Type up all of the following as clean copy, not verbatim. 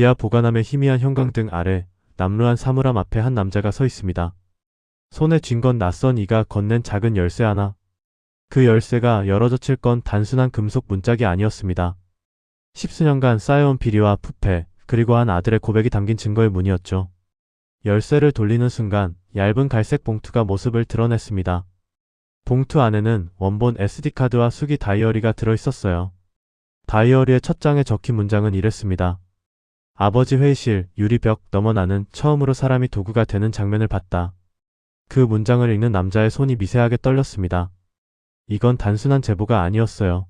지하 보관함의 희미한 형광등 아래 남루한 사물함 앞에 한 남자가 서 있습니다. 손에 쥔 건 낯선 이가 건넨 작은 열쇠 하나. 그 열쇠가 열어젖힐 건 단순한 금속 문짝이 아니었습니다. 십수년간 쌓여온 비리와 부패, 그리고 한 아들의 고백이 담긴 증거의 문이었죠. 열쇠를 돌리는 순간 얇은 갈색 봉투가 모습을 드러냈습니다. 봉투 안에는 원본 SD카드와 수기 다이어리가 들어있었어요. 다이어리의 첫 장에 적힌 문장은 이랬습니다. 아버지 회의실 유리벽 너머 나는 처음으로 사람이 도구가 되는 장면을 봤다. 그 문장을 읽는 남자의 손이 미세하게 떨렸습니다. 이건 단순한 제보가 아니었어요.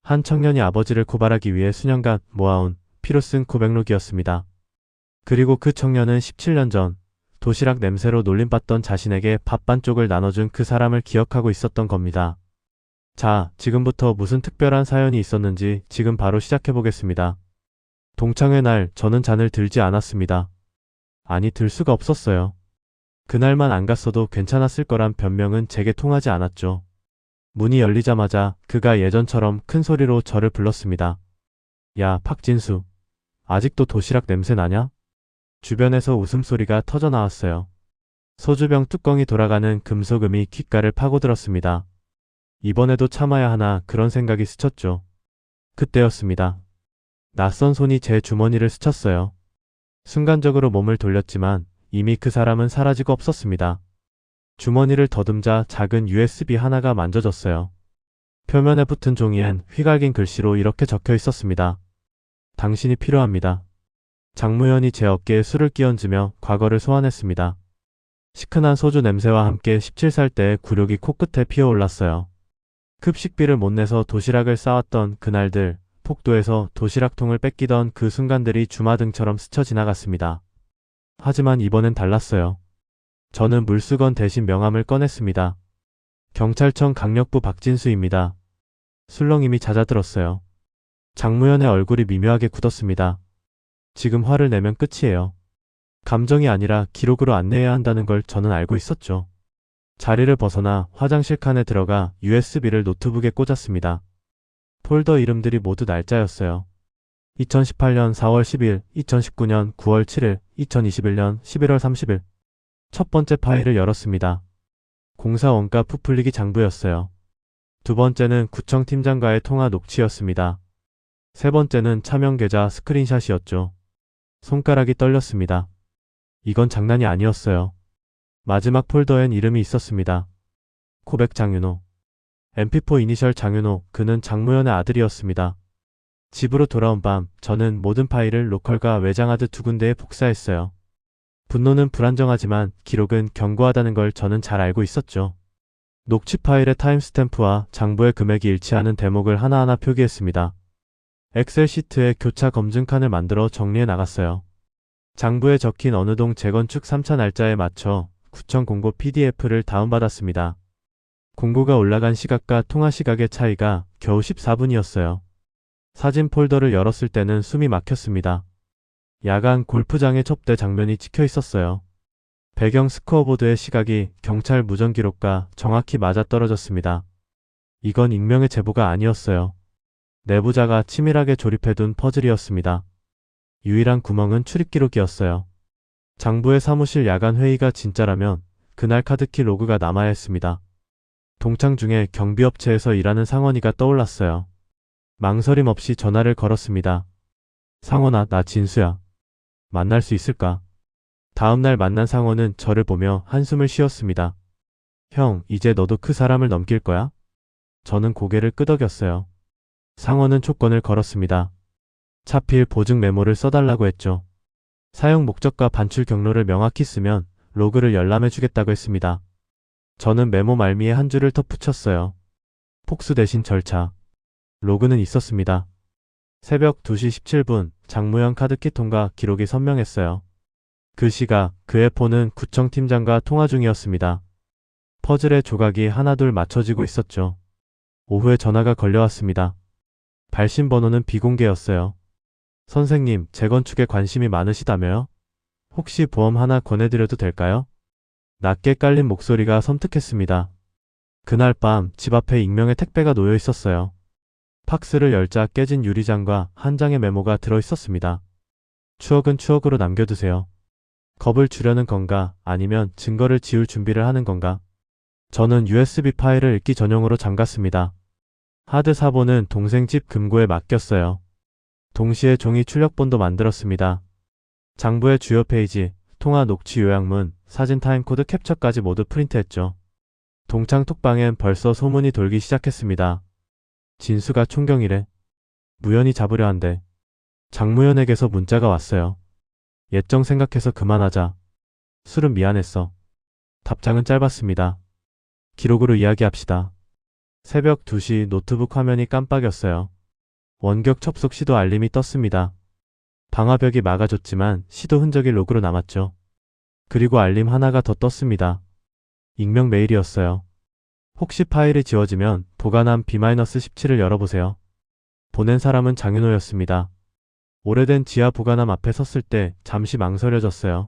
한 청년이 아버지를 고발하기 위해 수년간 모아온 피로 쓴 고백록이었습니다. 그리고 그 청년은 17년 전 도시락 냄새로 놀림받던 자신에게 밥 반쪽을 나눠준 그 사람을 기억하고 있었던 겁니다. 자, 지금부터 무슨 특별한 사연이 있었는지 지금 바로 시작해보겠습니다. 동창회 날 저는 잔을 들지 않았습니다. 아니, 들 수가 없었어요. 그날만 안 갔어도 괜찮았을 거란 변명은 제게 통하지 않았죠. 문이 열리자마자 그가 예전처럼 큰 소리로 저를 불렀습니다. 야, 박진수. 아직도 도시락 냄새 나냐? 주변에서 웃음소리가 터져 나왔어요. 소주병 뚜껑이 돌아가는 금속음이 귓가를 파고들었습니다. 이번에도 참아야 하나 그런 생각이 스쳤죠. 그때였습니다. 낯선 손이 제 주머니를 스쳤어요. 순간적으로 몸을 돌렸지만 이미 그 사람은 사라지고 없었습니다. 주머니를 더듬자 작은 USB 하나가 만져졌어요. 표면에 붙은 종이엔 휘갈긴 글씨로 이렇게 적혀 있었습니다. 당신이 필요합니다. 장무현이 제 어깨에 술을 끼얹으며 과거를 소환했습니다. 시큰한 소주 냄새와 함께 17살 때의 굴욕이 코끝에 피어올랐어요. 급식비를 못 내서 도시락을 싸왔던 그날들, 폭도에서 도시락통을 뺏기던 그 순간들이 주마등처럼 스쳐 지나갔습니다. 하지만 이번엔 달랐어요. 저는 물수건 대신 명함을 꺼냈습니다. 경찰청 강력부 박진수입니다. 술렁임이 잦아들었어요. 장무현의 얼굴이 미묘하게 굳었습니다. 지금 화를 내면 끝이에요. 감정이 아니라 기록으로 안내해야 한다는 걸 저는 알고 있었죠. 자리를 벗어나 화장실 칸에 들어가 USB를 노트북에 꽂았습니다. 폴더 이름들이 모두 날짜였어요. 2018년 4월 10일, 2019년 9월 7일, 2021년 11월 30일. 첫 번째 파일을 열었습니다. 공사 원가 부풀리기 장부였어요. 두 번째는 구청 팀장과의 통화 녹취였습니다. 세 번째는 차명 계좌 스크린샷이었죠. 손가락이 떨렸습니다. 이건 장난이 아니었어요. 마지막 폴더엔 이름이 있었습니다. 고백 장윤호. MP4 이니셜 장윤호, 그는 장무현의 아들이었습니다. 집으로 돌아온 밤, 저는 모든 파일을 로컬과 외장하드 두 군데에 복사했어요. 분노는 불안정하지만 기록은 견고하다는 걸 저는 잘 알고 있었죠. 녹취 파일의 타임스탬프와 장부의 금액이 일치하는 대목을 하나하나 표기했습니다. 엑셀 시트에 교차 검증 칸을 만들어 정리해 나갔어요. 장부에 적힌 어느 동 재건축 3차 날짜에 맞춰 구청 공고 PDF를 다운받았습니다. 공고가 올라간 시각과 통화 시각의 차이가 겨우 14분이었어요. 사진 폴더를 열었을 때는 숨이 막혔습니다. 야간 골프장의 접대 장면이 찍혀 있었어요. 배경 스코어보드의 시각이 경찰 무전 기록과 정확히 맞아떨어졌습니다. 이건 익명의 제보가 아니었어요. 내부자가 치밀하게 조립해둔 퍼즐이었습니다. 유일한 구멍은 출입 기록이었어요. 장부의 사무실 야간 회의가 진짜라면 그날 카드키 로그가 남아야 했습니다. 동창 중에 경비업체에서 일하는 상원이가 떠올랐어요. 망설임 없이 전화를 걸었습니다. 상원아, 나 진수야. 만날 수 있을까? 다음날 만난 상원은 저를 보며 한숨을 쉬었습니다. 형, 이제 너도 그 사람을 넘길 거야? 저는 고개를 끄덕였어요. 상원은 촉권을 걸었습니다. 차필 보증 메모를 써달라고 했죠. 사용 목적과 반출 경로를 명확히 쓰면 로그를 열람해주겠다고 했습니다. 저는 메모 말미에 한 줄을 덧붙였어요. 폭수 대신 절차. 로그는 있었습니다. 새벽 2시 17분 장무현 카드키 통과 기록이 선명했어요. 그 시각 그의 폰은 구청 팀장과 통화 중이었습니다. 퍼즐의 조각이 하나둘 맞춰지고 있었죠. 오후에 전화가 걸려왔습니다. 발신 번호는 비공개였어요. 선생님, 재건축에 관심이 많으시다며요? 혹시 보험 하나 권해드려도 될까요? 낮게 깔린 목소리가 섬뜩했습니다. 그날 밤 집 앞에 익명의 택배가 놓여 있었어요. 팍스를 열자 깨진 유리잔과 한 장의 메모가 들어 있었습니다. 추억은 추억으로 남겨두세요. 겁을 주려는 건가 아니면 증거를 지울 준비를 하는 건가? 저는 USB 파일을 읽기 전용으로 잠갔습니다. 하드 사본은 동생 집 금고에 맡겼어요. 동시에 종이 출력본도 만들었습니다. 장부의 주요 페이지, 통화 녹취 요약문, 사진 타임코드 캡처까지 모두 프린트했죠. 동창 톡방엔 벌써 소문이 돌기 시작했습니다. 진수가 총경이래. 무연히 잡으려 한대. 장무연에게서 문자가 왔어요. 예정 생각해서 그만하자. 술은 미안했어. 답장은 짧았습니다. 기록으로 이야기합시다. 새벽 2시 노트북 화면이 깜빡였어요. 원격 접속 시도 알림이 떴습니다. 방화벽이 막아줬지만 시도 흔적이 로그로 남았죠. 그리고 알림 하나가 더 떴습니다. 익명 메일이었어요. 혹시 파일이 지워지면 보관함 B-17을 열어보세요. 보낸 사람은 장윤호였습니다. 오래된 지하 보관함 앞에 섰을 때 잠시 망설여졌어요.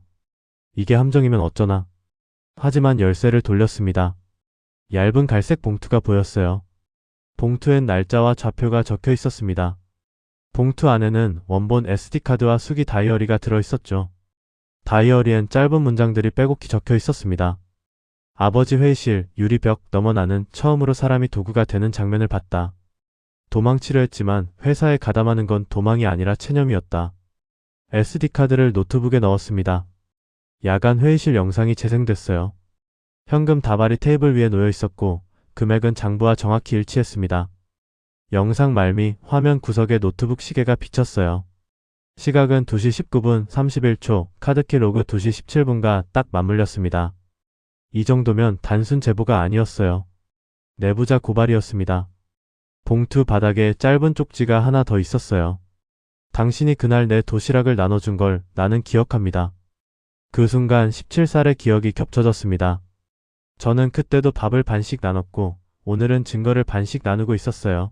이게 함정이면 어쩌나. 하지만 열쇠를 돌렸습니다. 얇은 갈색 봉투가 보였어요. 봉투엔 날짜와 좌표가 적혀 있었습니다. 봉투 안에는 원본 SD카드와 수기 다이어리가 들어있었죠. 다이어리엔 짧은 문장들이 빼곡히 적혀 있었습니다. 아버지 회의실, 유리벽 너머 나는 처음으로 사람이 도구가 되는 장면을 봤다. 도망치려 했지만 회사에 가담하는 건 도망이 아니라 체념이었다. SD카드를 노트북에 넣었습니다. 야간 회의실 영상이 재생됐어요. 현금 다발이 테이블 위에 놓여 있었고 금액은 장부와 정확히 일치했습니다. 영상 말미 화면 구석에 노트북 시계가 비쳤어요. 시각은 2시 19분 31초, 카드키 로그 2시 17분과 딱 맞물렸습니다. 이 정도면 단순 제보가 아니었어요. 내부자 고발이었습니다. 봉투 바닥에 짧은 쪽지가 하나 더 있었어요. 당신이 그날 내 도시락을 나눠준 걸 나는 기억합니다. 그 순간 17살의 기억이 겹쳐졌습니다. 저는 그때도 밥을 반씩 나눴고 오늘은 증거를 반씩 나누고 있었어요.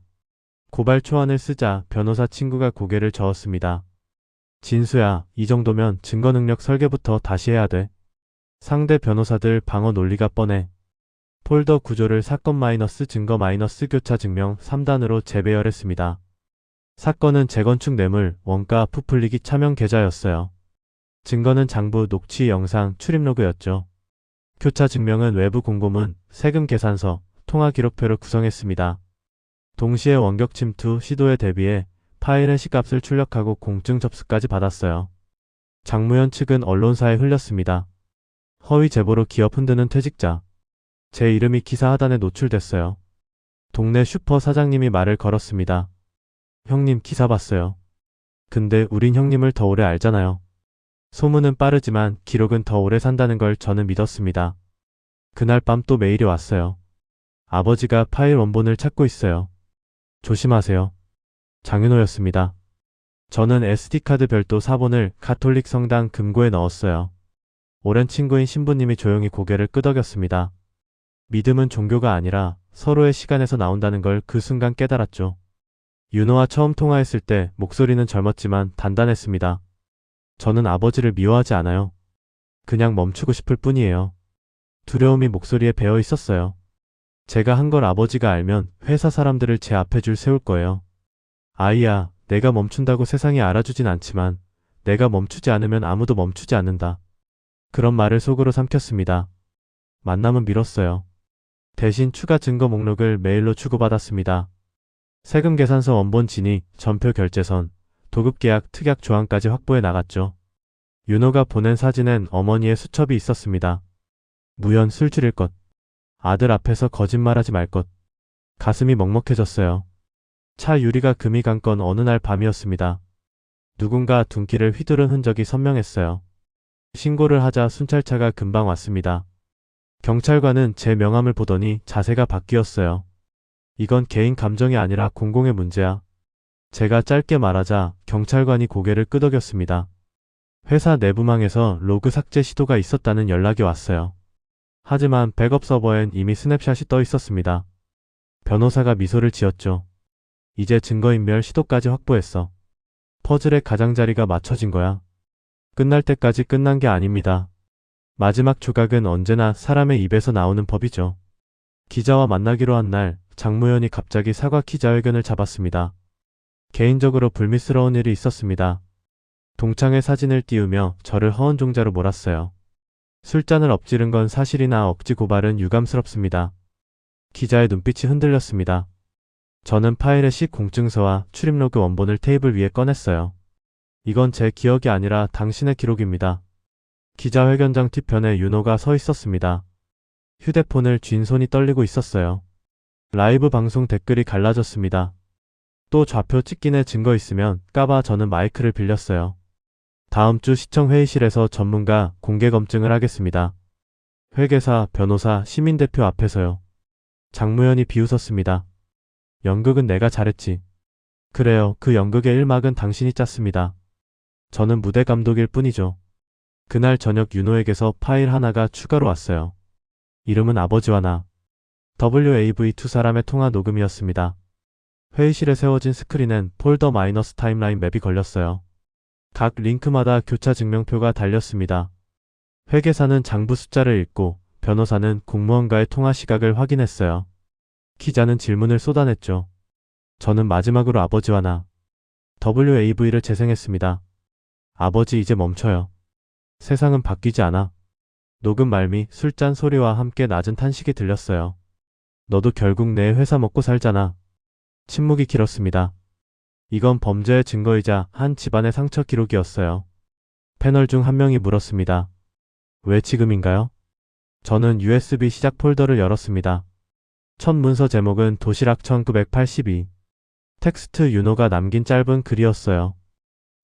고발 초안을 쓰자 변호사 친구가 고개를 저었습니다. 진수야, 이 정도면 증거 능력 설계부터 다시 해야 돼. 상대 변호사들 방어 논리가 뻔해. 폴더 구조를 사건 마이너스 증거 마이너스 교차 증명 3단으로 재배열했습니다. 사건은 재건축 뇌물, 원가 부풀리기 차명 계좌였어요. 증거는 장부, 녹취, 영상, 출입 로그였죠. 교차 증명은 외부 공고문, 세금 계산서, 통화 기록표를 구성했습니다. 동시에 원격 침투 시도에 대비해 파일의 시값을 출력하고 공증 접수까지 받았어요. 장무현 측은 언론사에 흘렸습니다. 허위 제보로 기업 흔드는 퇴직자. 제 이름이 기사 하단에 노출됐어요. 동네 슈퍼 사장님이 말을 걸었습니다. 형님 기사 봤어요. 근데 우린 형님을 더 오래 알잖아요. 소문은 빠르지만 기록은 더 오래 산다는 걸 저는 믿었습니다. 그날 밤 또 메일이 왔어요. 아버지가 파일 원본을 찾고 있어요. 조심하세요. 장윤호였습니다. 저는 SD카드 별도 사본을 가톨릭 성당 금고에 넣었어요. 오랜 친구인 신부님이 조용히 고개를 끄덕였습니다. 믿음은 종교가 아니라 서로의 시간에서 나온다는 걸 그 순간 깨달았죠. 윤호와 처음 통화했을 때 목소리는 젊었지만 단단했습니다. 저는 아버지를 미워하지 않아요. 그냥 멈추고 싶을 뿐이에요. 두려움이 목소리에 배어 있었어요. 제가 한 걸 아버지가 알면 회사 사람들을 제 앞에 줄 세울 거예요. 아이야, 내가 멈춘다고 세상이 알아주진 않지만 내가 멈추지 않으면 아무도 멈추지 않는다. 그런 말을 속으로 삼켰습니다. 만남은 미뤘어요. 대신 추가 증거 목록을 메일로 주고받았습니다. 세금 계산서 원본 진위, 전표 결제선, 도급계약 특약 조항까지 확보해 나갔죠. 윤호가 보낸 사진엔 어머니의 수첩이 있었습니다. 무연 술 줄일 것. 아들 앞에서 거짓말하지 말 것. 가슴이 먹먹해졌어요. 차 유리가 금이 간 건 어느 날 밤이었습니다. 누군가 둔기를 휘두른 흔적이 선명했어요. 신고를 하자 순찰차가 금방 왔습니다. 경찰관은 제 명함을 보더니 자세가 바뀌었어요. 이건 개인 감정이 아니라 공공의 문제야. 제가 짧게 말하자 경찰관이 고개를 끄덕였습니다. 회사 내부망에서 로그 삭제 시도가 있었다는 연락이 왔어요. 하지만 백업 서버엔 이미 스냅샷이 떠 있었습니다. 변호사가 미소를 지었죠. 이제 증거인멸 시도까지 확보했어. 퍼즐의 가장자리가 맞춰진 거야. 끝날 때까지 끝난 게 아닙니다. 마지막 조각은 언제나 사람의 입에서 나오는 법이죠. 기자와 만나기로 한 날 장무현이 갑자기 사과 기자회견을 잡았습니다. 개인적으로 불미스러운 일이 있었습니다. 동창회 사진을 띄우며 저를 허언종자로 몰았어요. 술잔을 엎지른 건 사실이나 억지 고발은 유감스럽습니다. 기자의 눈빛이 흔들렸습니다. 저는 파일의 식 공증서와 출입로그 원본을 테이블 위에 꺼냈어요. 이건 제 기억이 아니라 당신의 기록입니다. 기자회견장 뒤편에 윤호가 서 있었습니다. 휴대폰을 쥔 손이 떨리고 있었어요. 라이브 방송 댓글이 갈라졌습니다. 또 좌표 찍기네 증거 있으면 까봐. 저는 마이크를 빌렸어요. 다음 주 시청 회의실에서 전문가 공개 검증을 하겠습니다. 회계사, 변호사, 시민대표 앞에서요. 장무현이 비웃었습니다. 연극은 내가 잘했지. 그래요. 그 연극의 1막은 당신이 짰습니다. 저는 무대 감독일 뿐이죠. 그날 저녁 윤호에게서 파일 하나가 추가로 왔어요. 이름은 아버지와 나. WAV 두 사람의 통화 녹음이었습니다. 회의실에 세워진 스크린엔 폴더 마이너스 타임라인 맵이 걸렸어요. 각 링크마다 교차 증명표가 달렸습니다. 회계사는 장부 숫자를 읽고 변호사는 공무원과의 통화 시각을 확인했어요. 기자는 질문을 쏟아냈죠. 저는 마지막으로 아버지와 나. WAV를 재생했습니다. 아버지 이제 멈춰요. 세상은 바뀌지 않아. 녹음 말미 술잔 소리와 함께 낮은 탄식이 들렸어요. 너도 결국 내 회사 먹고 살잖아. 침묵이 길었습니다. 이건 범죄의 증거이자 한 집안의 상처 기록이었어요. 패널 중 한 명이 물었습니다. 왜 지금인가요? 저는 USB 시작 폴더를 열었습니다. 첫 문서 제목은 도시락 1982. 텍스트 윤호가 남긴 짧은 글이었어요.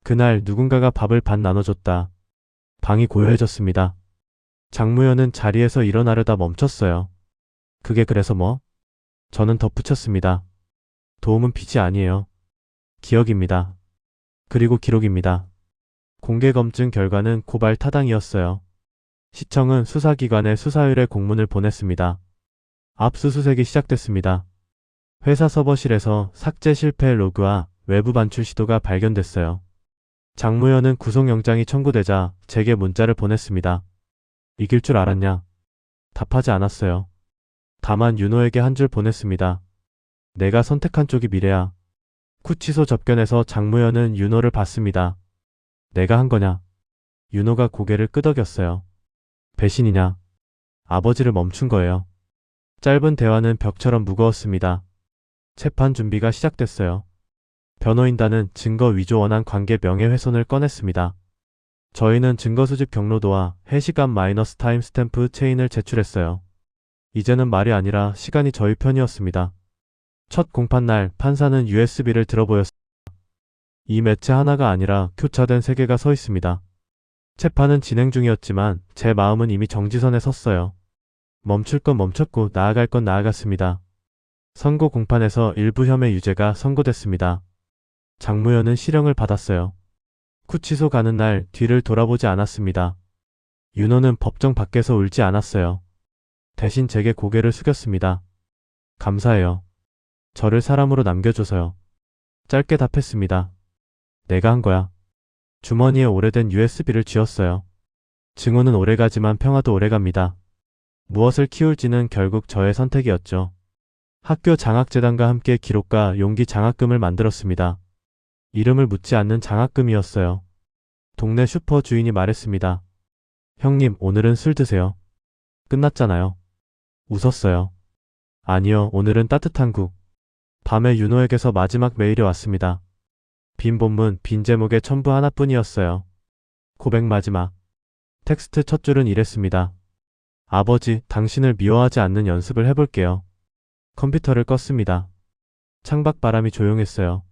그날 누군가가 밥을 반 나눠줬다. 방이 고요해졌습니다. 장무현은 자리에서 일어나려다 멈췄어요. 그게 그래서 뭐? 저는 덧붙였습니다. 도움은 빚이 아니에요. 기억입니다. 그리고 기록입니다. 공개 검증 결과는 고발 타당이었어요. 시청은 수사기관에 수사의뢰 공문을 보냈습니다. 압수수색이 시작됐습니다. 회사 서버실에서 삭제 실패 로그와 외부 반출 시도가 발견됐어요. 장무현은 구속영장이 청구되자 제게 문자를 보냈습니다. 이길 줄 알았냐? 답하지 않았어요. 다만 윤호에게 한 줄 보냈습니다. 내가 선택한 쪽이 미래야. 구치소 접견에서 장무현은 윤호를 봤습니다. 내가 한 거냐? 윤호가 고개를 끄덕였어요. 배신이냐? 아버지를 멈춘 거예요. 짧은 대화는 벽처럼 무거웠습니다. 재판 준비가 시작됐어요. 변호인단은 증거 위조 원한 관계 명예훼손을 꺼냈습니다. 저희는 증거 수집 경로도와 해시간 마이너스 타임 스탬프 체인을 제출했어요. 이제는 말이 아니라 시간이 저희 편이었습니다. 첫 공판날 판사는 USB를 들어보였습니다. 이 매체 하나가 아니라 교차된 세 개가 서 있습니다. 재판은 진행 중이었지만 제 마음은 이미 정지선에 섰어요. 멈출 건 멈췄고 나아갈 건 나아갔습니다. 선고 공판에서 일부 혐의 유죄가 선고됐습니다. 장무현은 실형을 받았어요. 구치소 가는 날 뒤를 돌아보지 않았습니다. 윤호는 법정 밖에서 울지 않았어요. 대신 제게 고개를 숙였습니다. 감사해요. 저를 사람으로 남겨줘서요. 짧게 답했습니다. 내가 한 거야. 주머니에 오래된 USB를 쥐었어요. 증오는 오래가지만 평화도 오래갑니다. 무엇을 키울지는 결국 저의 선택이었죠. 학교 장학재단과 함께 기록과 용기 장학금을 만들었습니다. 이름을 묻지 않는 장학금이었어요. 동네 슈퍼 주인이 말했습니다. 형님, 오늘은 술 드세요. 끝났잖아요. 웃었어요. 아니요, 오늘은 따뜻한 국. 밤에 윤호에게서 마지막 메일이 왔습니다. 빈 본문, 빈 제목의 첨부 하나뿐이었어요. 고백 마지막. 텍스트 첫 줄은 이랬습니다. 아버지, 당신을 미워하지 않는 연습을 해볼게요. 컴퓨터를 껐습니다. 창밖 바람이 조용했어요.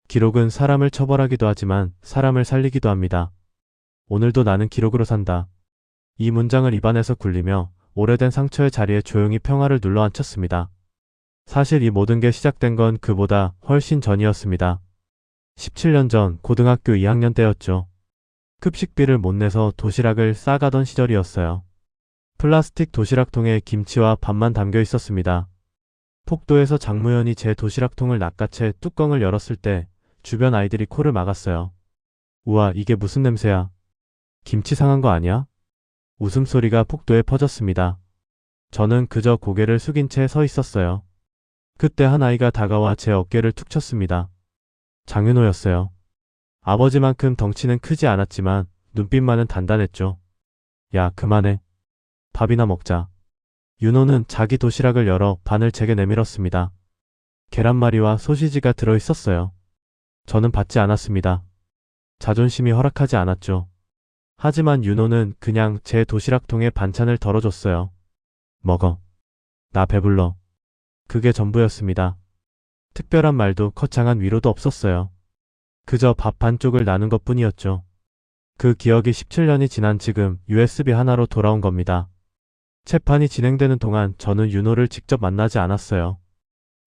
기록은 사람을 처벌하기도 하지만 사람을 살리기도 합니다. 오늘도 나는 기록으로 산다. 이 문장을 입안에서 굴리며 오래된 상처의 자리에 조용히 평화를 눌러앉혔습니다. 사실 이 모든 게 시작된 건 그보다 훨씬 전이었습니다. 17년 전 고등학교 2학년 때였죠. 급식비를 못 내서 도시락을 싸가던 시절이었어요. 플라스틱 도시락통에 김치와 밥만 담겨 있었습니다. 폭도에서 장무현이 제 도시락통을 낚아채 뚜껑을 열었을 때 주변 아이들이 코를 막았어요. 우와, 이게 무슨 냄새야? 김치 상한 거 아니야? 웃음소리가 폭도에 퍼졌습니다. 저는 그저 고개를 숙인 채 서 있었어요. 그때 한 아이가 다가와 제 어깨를 툭 쳤습니다. 장윤호였어요. 아버지만큼 덩치는 크지 않았지만 눈빛만은 단단했죠. 야, 그만해. 밥이나 먹자. 윤호는 자기 도시락을 열어 반을 제게 내밀었습니다. 계란말이와 소시지가 들어있었어요. 저는 받지 않았습니다. 자존심이 허락하지 않았죠. 하지만 윤호는 그냥 제 도시락통에 반찬을 덜어줬어요. 먹어. 나 배불러. 그게 전부였습니다. 특별한 말도 거창한 위로도 없었어요. 그저 밥 반쪽을 나눈 것뿐이었죠. 그 기억이 17년이 지난 지금 USB 하나로 돌아온 겁니다. 재판이 진행되는 동안 저는 윤호를 직접 만나지 않았어요.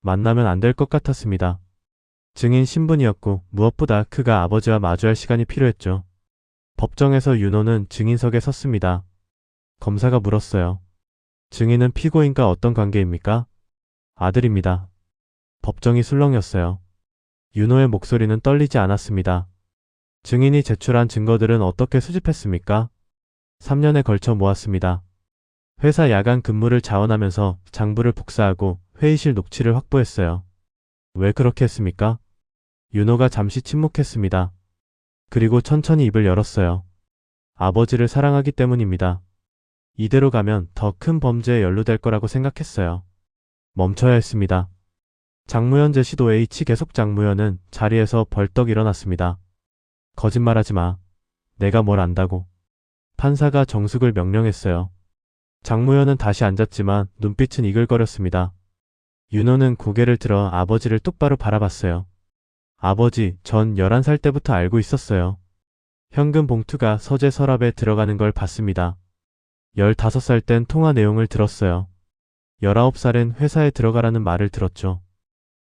만나면 안 될 것 같았습니다. 증인 신분이었고 무엇보다 그가 아버지와 마주할 시간이 필요했죠. 법정에서 윤호는 증인석에 섰습니다. 검사가 물었어요. 증인은 피고인과 어떤 관계입니까? 아들입니다. 법정이 술렁였어요. 윤호의 목소리는 떨리지 않았습니다. 증인이 제출한 증거들은 어떻게 수집했습니까? 3년에 걸쳐 모았습니다. 회사 야간 근무를 자원하면서 장부를 복사하고 회의실 녹취를 확보했어요. 왜 그렇게 했습니까? 윤호가 잠시 침묵했습니다. 그리고 천천히 입을 열었어요. 아버지를 사랑하기 때문입니다. 이대로 가면 더 큰 범죄에 연루될 거라고 생각했어요. 멈춰야 했습니다. 장무현 제시도 H 계속 장무현은 자리에서 벌떡 일어났습니다. 거짓말하지 마. 내가 뭘 안다고. 판사가 정숙을 명령했어요. 장무현은 다시 앉았지만 눈빛은 이글거렸습니다. 윤호는 고개를 들어 아버지를 똑바로 바라봤어요. 아버지, 전 11살 때부터 알고 있었어요. 현금 봉투가 서재 서랍에 들어가는 걸 봤습니다. 15살 땐 통화 내용을 들었어요. 19살엔 회사에 들어가라는 말을 들었죠.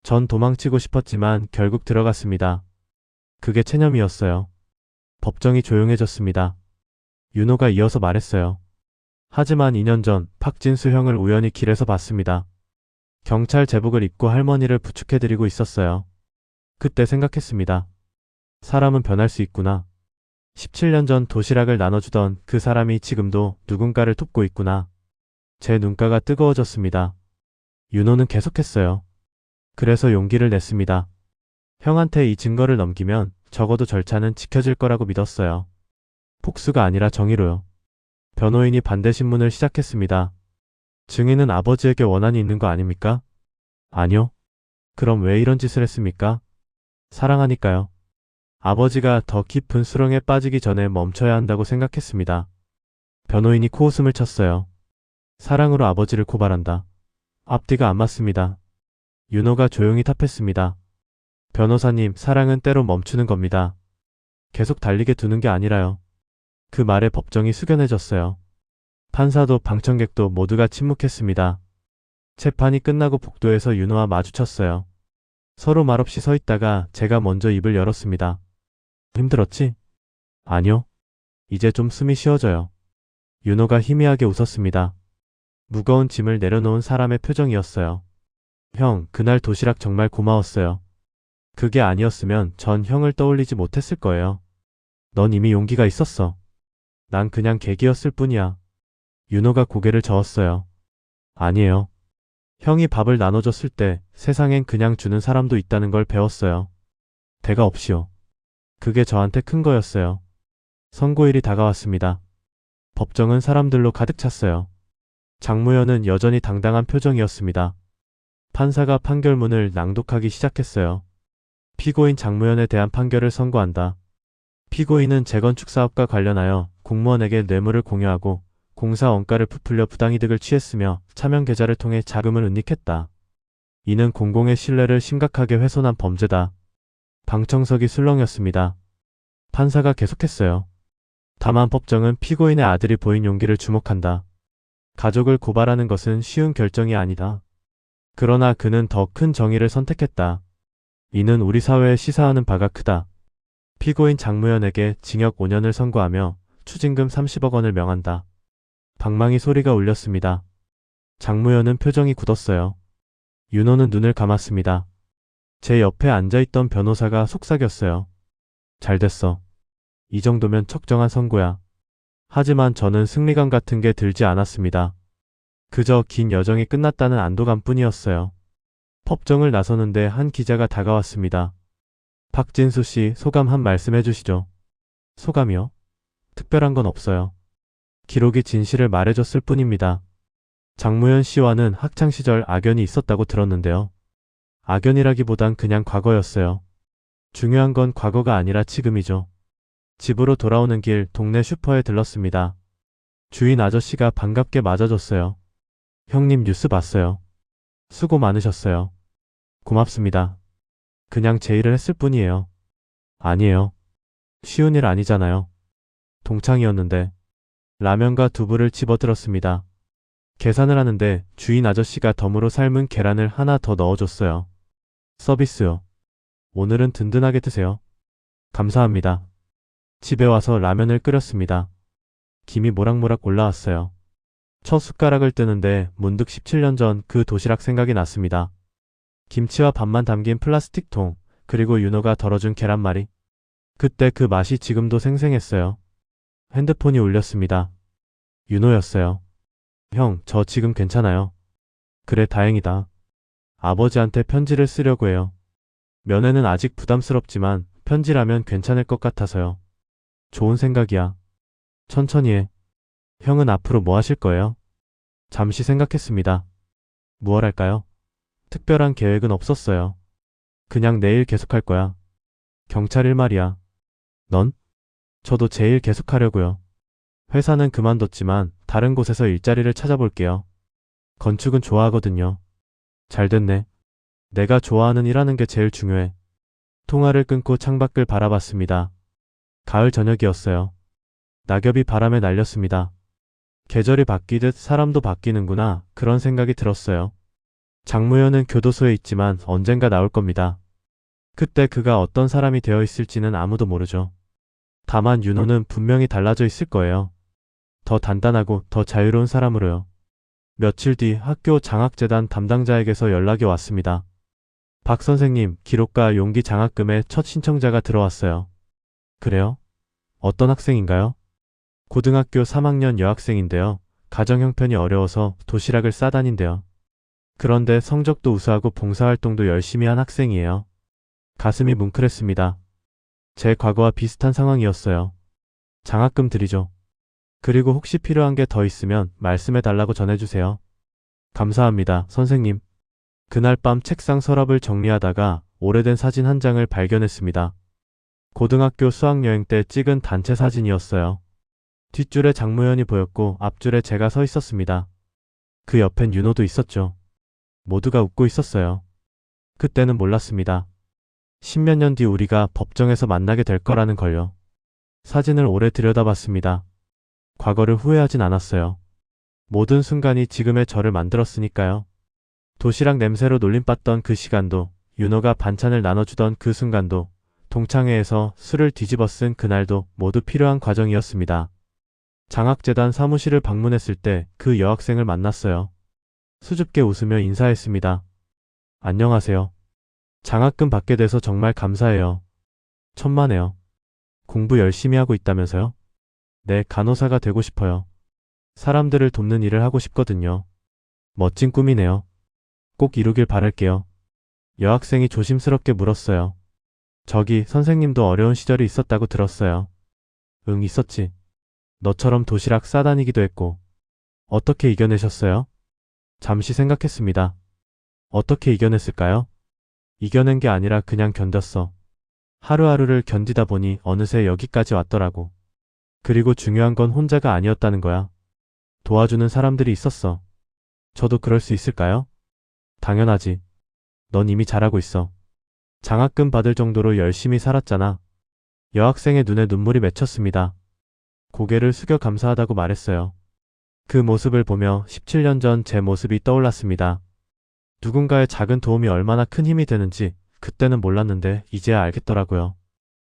전 도망치고 싶었지만 결국 들어갔습니다. 그게 체념이었어요. 법정이 조용해졌습니다. 윤호가 이어서 말했어요. 하지만 2년 전 박진수 형을 우연히 길에서 봤습니다. 경찰 제복을 입고 할머니를 부축해드리고 있었어요. 그때 생각했습니다. 사람은 변할 수 있구나. 17년 전 도시락을 나눠주던 그 사람이 지금도 누군가를 돕고 있구나. 제 눈가가 뜨거워졌습니다. 윤호는 계속했어요. 그래서 용기를 냈습니다. 형한테 이 증거를 넘기면 적어도 절차는 지켜질 거라고 믿었어요. 복수가 아니라 정의로요. 변호인이 반대 신문을 시작했습니다. 증인은 아버지에게 원한이 있는 거 아닙니까? 아니요. 그럼 왜 이런 짓을 했습니까? 사랑하니까요. 아버지가 더 깊은 수렁에 빠지기 전에 멈춰야 한다고 생각했습니다. 변호인이 코웃음을 쳤어요. 사랑으로 아버지를 고발한다. 앞뒤가 안 맞습니다. 윤호가 조용히 답했습니다. 변호사님, 사랑은 때로 멈추는 겁니다. 계속 달리게 두는 게 아니라요. 그 말에 법정이 숙연해졌어요. 판사도 방청객도 모두가 침묵했습니다. 재판이 끝나고 복도에서 윤호와 마주쳤어요. 서로 말없이 서 있다가 제가 먼저 입을 열었습니다. 힘들었지? 아니요. 이제 좀 숨이 쉬어져요. 윤호가 희미하게 웃었습니다. 무거운 짐을 내려놓은 사람의 표정이었어요. 형, 그날 도시락 정말 고마웠어요. 그게 아니었으면 전 형을 떠올리지 못했을 거예요. 넌 이미 용기가 있었어. 난 그냥 계기였을 뿐이야. 윤호가 고개를 저었어요. 아니에요. 형이 밥을 나눠줬을 때 세상엔 그냥 주는 사람도 있다는 걸 배웠어요. 대가 없이요. 그게 저한테 큰 거였어요. 선고일이 다가왔습니다. 법정은 사람들로 가득 찼어요. 장무현은 여전히 당당한 표정이었습니다. 판사가 판결문을 낭독하기 시작했어요. 피고인 장무현에 대한 판결을 선고한다. 피고인은 재건축 사업과 관련하여 공무원에게 뇌물을 공여하고 공사 원가를 부풀려 부당이득을 취했으며 차명 계좌를 통해 자금을 은닉했다. 이는 공공의 신뢰를 심각하게 훼손한 범죄다. 방청석이 술렁였습니다. 판사가 계속했어요. 다만 법정은 피고인의 아들이 보인 용기를 주목한다. 가족을 고발하는 것은 쉬운 결정이 아니다. 그러나 그는 더 큰 정의를 선택했다. 이는 우리 사회에 시사하는 바가 크다. 피고인 장무현에게 징역 5년을 선고하며 추징금 30억 원을 명한다. 방망이 소리가 울렸습니다. 장무현은 표정이 굳었어요. 윤호는 눈을 감았습니다. 제 옆에 앉아있던 변호사가 속삭였어요. 잘 됐어. 이 정도면 적정한 선고야. 하지만 저는 승리감 같은 게 들지 않았습니다. 그저 긴 여정이 끝났다는 안도감 뿐이었어요. 법정을 나서는데 한 기자가 다가왔습니다. 박진수 씨, 소감 한 말씀 해주시죠. 소감이요? 특별한 건 없어요. 기록이 진실을 말해줬을 뿐입니다. 장무현 씨와는 학창시절 악연이 있었다고 들었는데요. 악연이라기보단 그냥 과거였어요. 중요한 건 과거가 아니라 지금이죠. 집으로 돌아오는 길 동네 슈퍼에 들렀습니다. 주인 아저씨가 반갑게 맞아줬어요. 형님 뉴스 봤어요. 수고 많으셨어요. 고맙습니다. 그냥 제 일을 했을 뿐이에요. 아니에요. 쉬운 일 아니잖아요. 동창이었는데 라면과 두부를 집어들었습니다. 계산을 하는데 주인 아저씨가 덤으로 삶은 계란을 하나 더 넣어줬어요. 서비스요. 오늘은 든든하게 드세요. 감사합니다. 집에 와서 라면을 끓였습니다. 김이 모락모락 올라왔어요. 첫 숟가락을 뜨는데 문득 17년 전 그 도시락 생각이 났습니다. 김치와 밥만 담긴 플라스틱 통, 그리고 윤호가 덜어준 계란말이. 그때 그 맛이 지금도 생생했어요. 핸드폰이 울렸습니다. 윤호였어요. 형, 저 지금 괜찮아요. 그래, 다행이다. 아버지한테 편지를 쓰려고 해요. 면회는 아직 부담스럽지만 편지라면 괜찮을 것 같아서요. 좋은 생각이야. 천천히 해. 형은 앞으로 뭐 하실 거예요? 잠시 생각했습니다. 무얼 할까요? 특별한 계획은 없었어요. 그냥 내 일 계속할 거야. 경찰 일 말이야. 넌? 저도 제 일 계속하려고요. 회사는 그만뒀지만 다른 곳에서 일자리를 찾아볼게요. 건축은 좋아하거든요. 잘 됐네. 내가 좋아하는 일 하는 게 제일 중요해. 통화를 끊고 창밖을 바라봤습니다. 가을 저녁이었어요. 낙엽이 바람에 날렸습니다. 계절이 바뀌듯 사람도 바뀌는구나, 그런 생각이 들었어요. 장무현은 교도소에 있지만 언젠가 나올 겁니다. 그때 그가 어떤 사람이 되어 있을지는 아무도 모르죠. 다만 윤호는 분명히 달라져 있을 거예요. 더 단단하고 더 자유로운 사람으로요. 며칠 뒤 학교 장학재단 담당자에게서 연락이 왔습니다. 박 선생님, 기록과 용기 장학금의 첫 신청자가 들어왔어요. 그래요? 어떤 학생인가요? 고등학교 3학년 여학생인데요. 가정 형편이 어려워서 도시락을 싸다닌대요. 그런데 성적도 우수하고 봉사활동도 열심히 한 학생이에요. 가슴이 뭉클했습니다. 제 과거와 비슷한 상황이었어요. 장학금 드리죠. 그리고 혹시 필요한 게 더 있으면 말씀해 달라고 전해주세요. 감사합니다, 선생님. 그날 밤 책상 서랍을 정리하다가 오래된 사진 한 장을 발견했습니다. 고등학교 수학여행 때 찍은 단체 사진이었어요. 뒷줄에 장무현이 보였고 앞줄에 제가 서 있었습니다. 그 옆엔 윤호도 있었죠. 모두가 웃고 있었어요. 그때는 몰랐습니다. 10몇 년 뒤 우리가 법정에서 만나게 될 거라는 걸요. 사진을 오래 들여다봤습니다. 과거를 후회하진 않았어요. 모든 순간이 지금의 저를 만들었으니까요. 도시락 냄새로 놀림받던 그 시간도, 윤호가 반찬을 나눠주던 그 순간도, 동창회에서 술을 뒤집어 쓴 그날도 모두 필요한 과정이었습니다. 장학재단 사무실을 방문했을 때 그 여학생을 만났어요. 수줍게 웃으며 인사했습니다. 안녕하세요. 장학금 받게 돼서 정말 감사해요. 천만에요. 공부 열심히 하고 있다면서요? 네, 간호사가 되고 싶어요. 사람들을 돕는 일을 하고 싶거든요. 멋진 꿈이네요. 꼭 이루길 바랄게요. 여학생이 조심스럽게 물었어요. 저기, 선생님도 어려운 시절이 있었다고 들었어요. 응, 있었지. 너처럼 도시락 싸다니기도 했고. 어떻게 이겨내셨어요? 잠시 생각했습니다. 어떻게 이겨냈을까요? 이겨낸 게 아니라 그냥 견뎠어. 하루하루를 견디다 보니 어느새 여기까지 왔더라고. 그리고 중요한 건 혼자가 아니었다는 거야. 도와주는 사람들이 있었어. 저도 그럴 수 있을까요? 당연하지. 넌 이미 잘하고 있어. 장학금 받을 정도로 열심히 살았잖아. 여학생의 눈에 눈물이 맺혔습니다. 고개를 숙여 감사하다고 말했어요. 그 모습을 보며 17년 전 제 모습이 떠올랐습니다. 누군가의 작은 도움이 얼마나 큰 힘이 되는지 그때는 몰랐는데 이제야 알겠더라고요.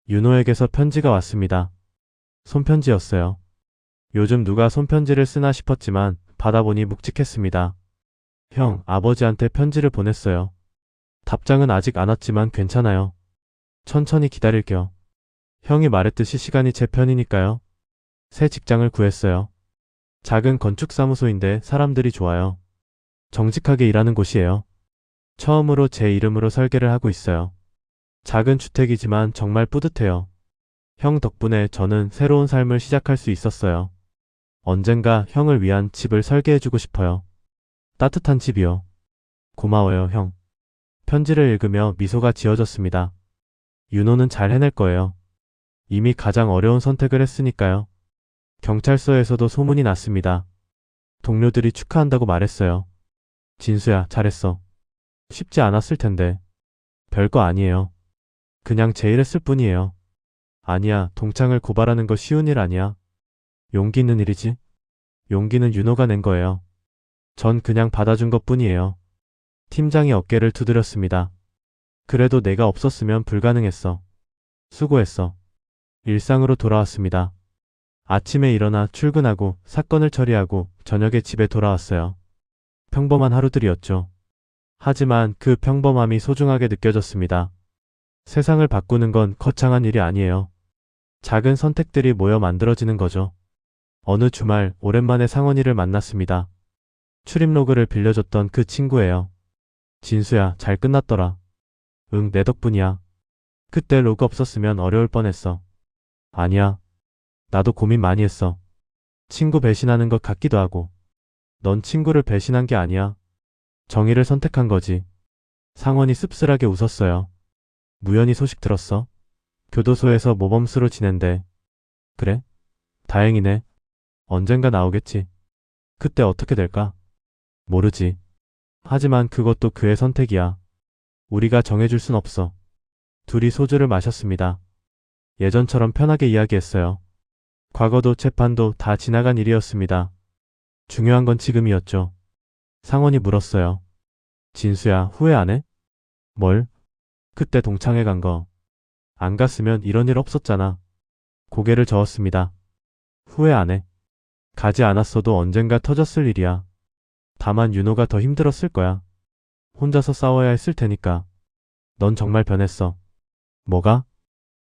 윤호에게서 편지가 왔습니다. 손편지였어요. 요즘 누가 손편지를 쓰나 싶었지만 받아보니 묵직했습니다. 형, 아버지한테 편지를 보냈어요. 답장은 아직 안 왔지만 괜찮아요. 천천히 기다릴게요. 형이 말했듯이 시간이 제 편이니까요. 새 직장을 구했어요. 작은 건축사무소인데 사람들이 좋아요. 정직하게 일하는 곳이에요. 처음으로 제 이름으로 설계를 하고 있어요. 작은 주택이지만 정말 뿌듯해요. 형 덕분에 저는 새로운 삶을 시작할 수 있었어요. 언젠가 형을 위한 집을 설계해주고 싶어요. 따뜻한 집이요. 고마워요, 형. 편지를 읽으며 미소가 지어졌습니다. 윤호는 잘 해낼 거예요. 이미 가장 어려운 선택을 했으니까요. 경찰서에서도 소문이 났습니다. 동료들이 축하한다고 말했어요. 진수야, 잘했어. 쉽지 않았을 텐데. 별거 아니에요. 그냥 제일 했을 뿐이에요. 아니야, 동창을 고발하는 거 쉬운 일 아니야. 용기 있는 일이지. 용기는 윤호가 낸 거예요. 전 그냥 받아준 것 뿐이에요. 팀장이 어깨를 두드렸습니다. 그래도 내가 없었으면 불가능했어. 수고했어. 일상으로 돌아왔습니다. 아침에 일어나 출근하고 사건을 처리하고 저녁에 집에 돌아왔어요. 평범한 하루들이었죠. 하지만 그 평범함이 소중하게 느껴졌습니다. 세상을 바꾸는 건 거창한 일이 아니에요. 작은 선택들이 모여 만들어지는 거죠. 어느 주말 오랜만에 상원이를 만났습니다. 출입 로그를 빌려줬던 그 친구예요. 진수야, 잘 끝났더라. 응, 내 덕분이야. 그때 로그 없었으면 어려울 뻔했어. 아니야. 나도 고민 많이 했어. 친구 배신하는 것 같기도 하고. 넌 친구를 배신한 게 아니야. 정의를 선택한 거지. 상원이 씁쓸하게 웃었어요. 무연히 소식 들었어? 교도소에서 모범수로 지낸대. 그래? 다행이네. 언젠가 나오겠지. 그때 어떻게 될까? 모르지. 하지만 그것도 그의 선택이야. 우리가 정해줄 순 없어. 둘이 소주를 마셨습니다. 예전처럼 편하게 이야기했어요. 과거도 재판도 다 지나간 일이었습니다. 중요한 건 지금이었죠. 상원이 물었어요. 진수야, 후회 안 해? 뭘? 그때 동창회 간 거. 안 갔으면 이런 일 없었잖아. 고개를 저었습니다. 후회 안 해. 가지 않았어도 언젠가 터졌을 일이야. 다만 윤호가 더 힘들었을 거야. 혼자서 싸워야 했을 테니까. 넌 정말 변했어. 뭐가?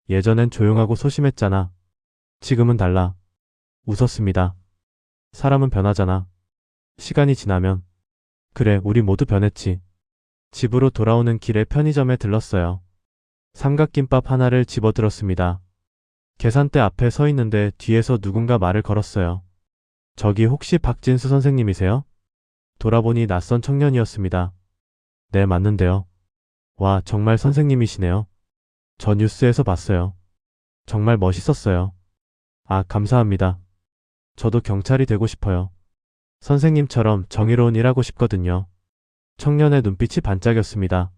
예전엔 조용하고 소심했잖아. 지금은 달라. 웃었습니다. 사람은 변하잖아. 시간이 지나면. 그래, 우리 모두 변했지. 집으로 돌아오는 길에 편의점에 들렀어요. 삼각김밥 하나를 집어들었습니다. 계산대 앞에 서 있는데 뒤에서 누군가 말을 걸었어요. 저기 혹시 박진수 선생님이세요? 돌아보니 낯선 청년이었습니다. 네, 맞는데요. 와, 정말 선생님이시네요. 저 뉴스에서 봤어요. 정말 멋있었어요. 아, 감사합니다. 저도 경찰이 되고 싶어요. 선생님처럼 정의로운 일 하고 싶거든요. 청년의 눈빛이 반짝였습니다.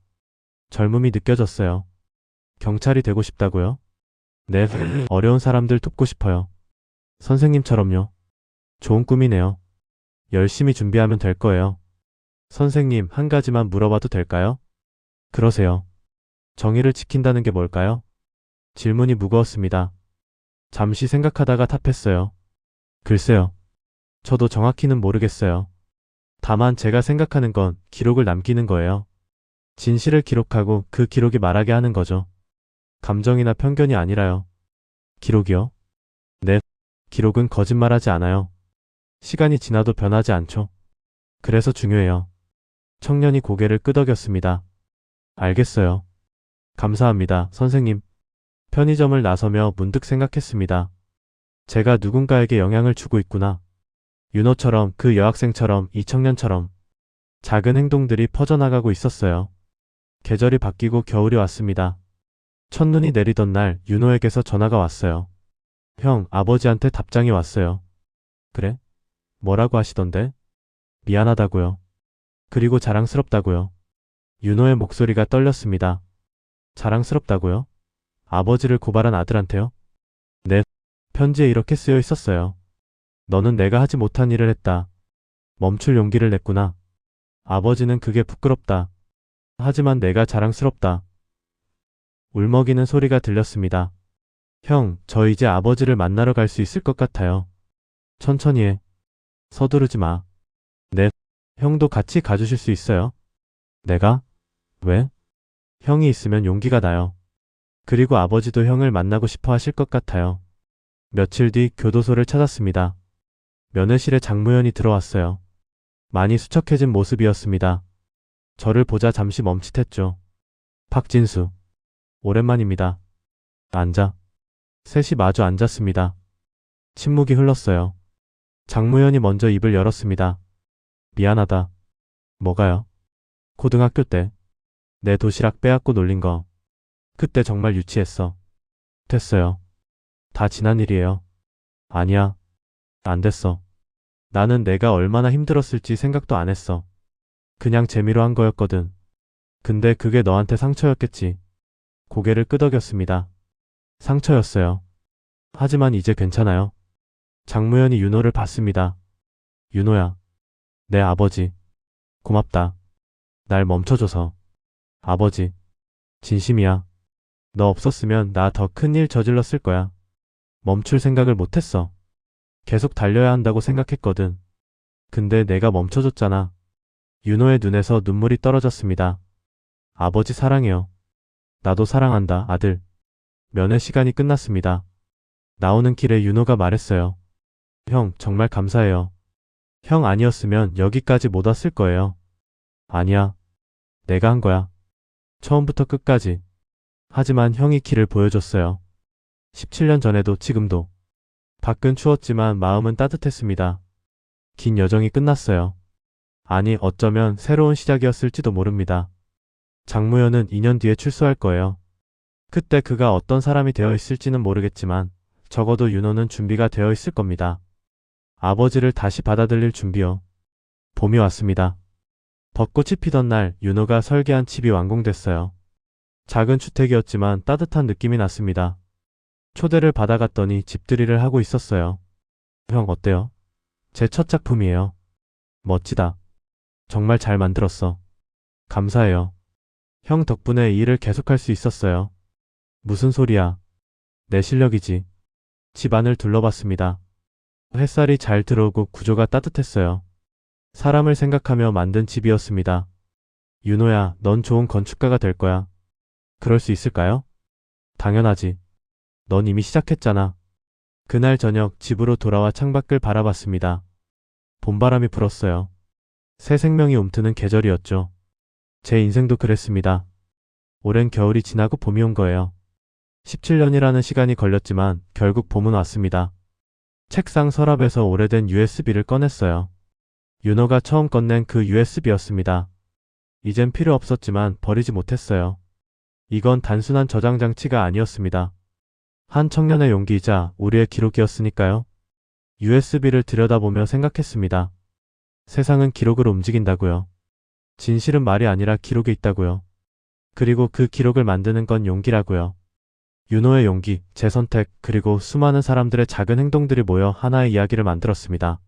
젊음이 느껴졌어요. 경찰이 되고 싶다고요? 네, 어려운 사람들 돕고 싶어요. 선생님처럼요. 좋은 꿈이네요. 열심히 준비하면 될 거예요. 선생님, 한 가지만 물어봐도 될까요? 그러세요. 정의를 지킨다는 게 뭘까요? 질문이 무거웠습니다. 잠시 생각하다가 답했어요. 글쎄요. 저도 정확히는 모르겠어요. 다만 제가 생각하는 건 기록을 남기는 거예요. 진실을 기록하고 그 기록이 말하게 하는 거죠. 감정이나 편견이 아니라요. 기록이요? 네. 기록은 거짓말하지 않아요. 시간이 지나도 변하지 않죠. 그래서 중요해요. 청년이 고개를 끄덕였습니다. 알겠어요. 감사합니다, 선생님. 편의점을 나서며 문득 생각했습니다. 제가 누군가에게 영향을 주고 있구나. 윤호처럼, 그 여학생처럼, 이 청년처럼. 작은 행동들이 퍼져나가고 있었어요. 계절이 바뀌고 겨울이 왔습니다. 첫눈이 내리던 날 윤호에게서 전화가 왔어요. 형, 아버지한테 답장이 왔어요. 그래? 뭐라고 하시던데? 미안하다고요. 그리고 자랑스럽다고요. 윤호의 목소리가 떨렸습니다. 자랑스럽다고요? 아버지를 고발한 아들한테요? 네. 편지에 이렇게 쓰여 있었어요. 너는 내가 하지 못한 일을 했다. 멈출 용기를 냈구나. 아버지는 그게 부끄럽다. 하지만 내가 자랑스럽다. 울먹이는 소리가 들렸습니다. 형, 저 이제 아버지를 만나러 갈 수 있을 것 같아요. 천천히 해. 서두르지 마. 네. 형도 같이 가주실 수 있어요? 내가? 왜? 형이 있으면 용기가 나요. 그리고 아버지도 형을 만나고 싶어 하실 것 같아요. 며칠 뒤 교도소를 찾았습니다. 면회실에 장무연이 들어왔어요. 많이 수척해진 모습이었습니다. 저를 보자 잠시 멈칫했죠. 박진수. 오랜만입니다. 앉아. 셋이 마주 앉았습니다. 침묵이 흘렀어요. 장무현이 먼저 입을 열었습니다. 미안하다. 뭐가요? 고등학교 때 내 도시락 빼앗고 놀린 거. 그때 정말 유치했어. 됐어요. 다 지난 일이에요. 아니야. 안 됐어. 나는 내가 얼마나 힘들었을지 생각도 안 했어. 그냥 재미로 한 거였거든. 근데 그게 너한테 상처였겠지. 고개를 끄덕였습니다. 상처였어요. 하지만 이제 괜찮아요. 장무현이 윤호를 봤습니다. 윤호야. 내 아버지. 고맙다. 날 멈춰줘서. 아버지. 진심이야. 너 없었으면 나 더 큰 일 저질렀을 거야. 멈출 생각을 못했어. 계속 달려야 한다고 생각했거든. 근데 내가 멈춰줬잖아. 윤호의 눈에서 눈물이 떨어졌습니다. 아버지 사랑해요. 나도 사랑한다, 아들. 면회 시간이 끝났습니다. 나오는 길에 윤호가 말했어요. 형, 정말 감사해요. 형 아니었으면 여기까지 못 왔을 거예요. 아니야. 내가 한 거야. 처음부터 끝까지. 하지만 형이 길을 보여줬어요. 17년 전에도 지금도. 밖은 추웠지만 마음은 따뜻했습니다. 긴 여정이 끝났어요. 아니, 어쩌면 새로운 시작이었을지도 모릅니다. 장무현은 2년 뒤에 출소할 거예요. 그때 그가 어떤 사람이 되어 있을지는 모르겠지만 적어도 윤호는 준비가 되어 있을 겁니다. 아버지를 다시 받아들일 준비요. 봄이 왔습니다. 벚꽃이 피던 날 윤호가 설계한 집이 완공됐어요. 작은 주택이었지만 따뜻한 느낌이 났습니다. 초대를 받아갔더니 집들이를 하고 있었어요. 형 어때요? 제 첫 작품이에요. 멋지다. 정말 잘 만들었어. 감사해요. 형 덕분에 이 일을 계속할 수 있었어요. 무슨 소리야. 내 실력이지. 집 안을 둘러봤습니다. 햇살이 잘 들어오고 구조가 따뜻했어요. 사람을 생각하며 만든 집이었습니다. 윤호야, 넌 좋은 건축가가 될 거야. 그럴 수 있을까요? 당연하지. 넌 이미 시작했잖아. 그날 저녁 집으로 돌아와 창밖을 바라봤습니다. 봄바람이 불었어요. 새 생명이 움트는 계절이었죠. 제 인생도 그랬습니다. 오랜 겨울이 지나고 봄이 온 거예요. 17년이라는 시간이 걸렸지만 결국 봄은 왔습니다. 책상 서랍에서 오래된 USB를 꺼냈어요. 윤호가 처음 꺼낸 그 USB였습니다. 이젠 필요 없었지만 버리지 못했어요. 이건 단순한 저장 장치가 아니었습니다. 한 청년의 용기이자 우리의 기록이었으니까요. USB를 들여다보며 생각했습니다. 세상은 기록으로 움직인다고요. 진실은 말이 아니라 기록에 있다고요. 그리고 그 기록을 만드는 건 용기라고요. 윤호의 용기, 제 선택, 그리고 수많은 사람들의 작은 행동들이 모여 하나의 이야기를 만들었습니다.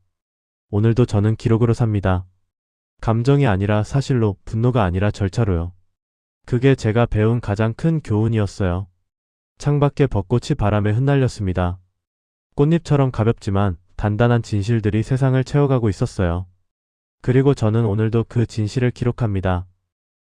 오늘도 저는 기록으로 삽니다. 감정이 아니라 사실로, 분노가 아니라 절차로요. 그게 제가 배운 가장 큰 교훈이었어요. 창밖에 벚꽃이 바람에 흩날렸습니다. 꽃잎처럼 가볍지만 단단한 진실들이 세상을 채워가고 있었어요. 그리고 저는 오늘도 그 진실을 기록합니다.